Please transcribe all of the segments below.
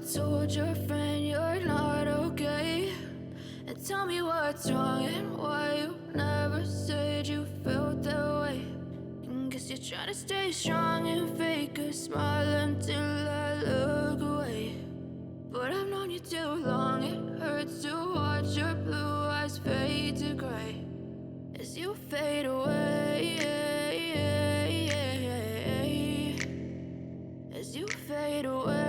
told your friend you're not okay, and tell me what's wrong and why you never said you felt that way. And guess you're trying to stay strong and fake a smile until I look away. But I've known you too long, it hurts to watch your blue eyes fade to gray as you fade away, as you fade away.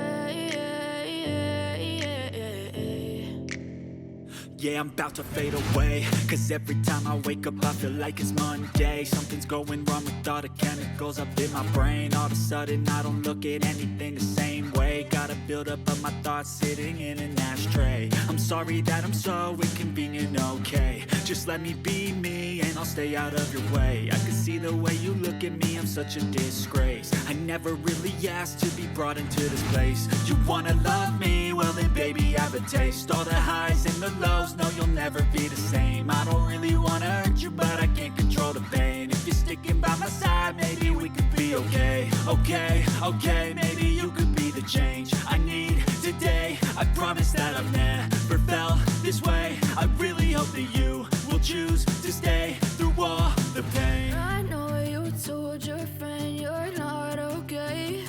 Yeah, I'm about to fade away, cause every time I wake up I feel like it's Monday. Something's going wrong with all the chemicals up in my brain. All of a sudden I don't look at anything the same way. Gotta build up of my thoughts sitting in an ashtray. I'm sorry that I'm so inconvenient, okay. Just let me be me and I'll stay out of your way. I can see the way you look at me, I'm such a disgrace. I never really asked to be brought into this place. You wanna love me? Well then baby have a taste. All the highs and the lows, no you'll never be the same. I don't really wanna hurt you but I can't control the pain. If you're sticking by my side, maybe we could be okay. Okay, maybe you could be the change I need today. I promise that I've never felt this way. I really hope that you will choose to stay through all the pain. I know you told your friend you're not okay,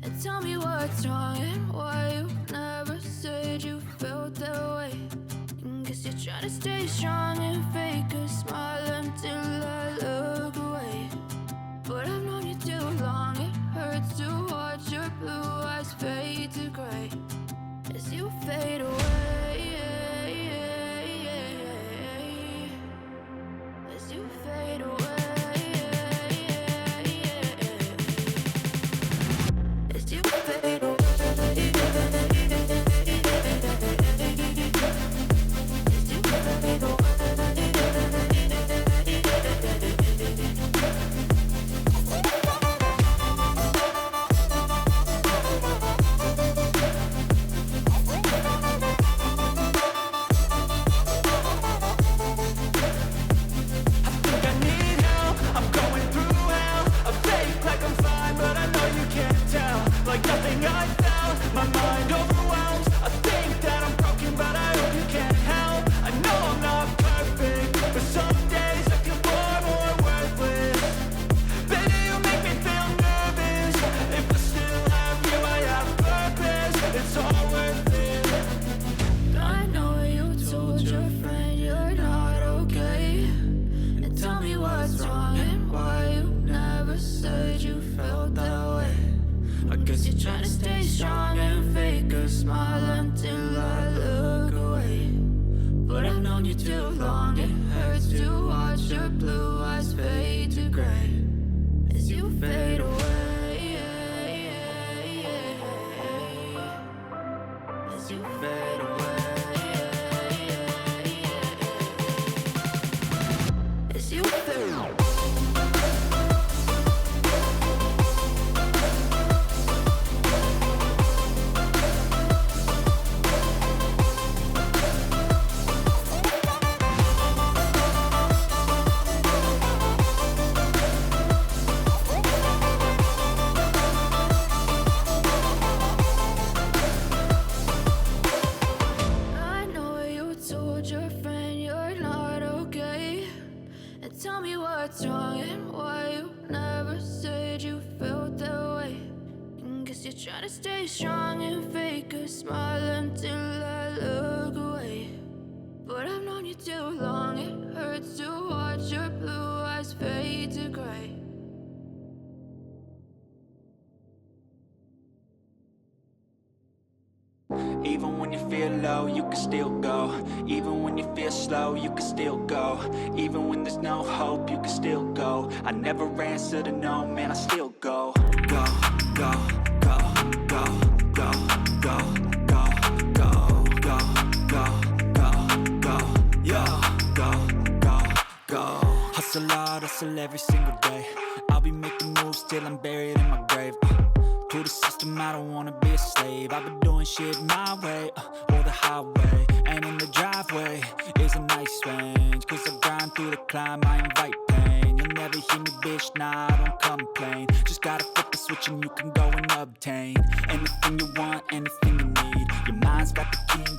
and tell me what's wrong and why you never said you felt that way. And guess you're trying to stay strong and fake a smile until I look away. But I've known you too long, it hurts to watch your blue eyes fade to gray as you fade away, as you fade away, as you fade away. Even when you feel low, you can still go. Even when you feel slow, you can still go. Even when there's no hope, you can still go. I never answer to no, man, I still go. Go, go, go, go, go, go, go, go, go, go, go, go, yo, go, go, go. Hustle hard, hustle every single day. I'll be making moves till I'm buried in my grave. To the system, I don't wanna be a slave. I've been doing shit my way, or the highway. And in the driveway is a nice range. Cause I grind through the climb, I invite pain. You'll never hear me, bitch, nah, I don't complain. Just gotta flip the switch and you can go and obtain anything you want, anything you need.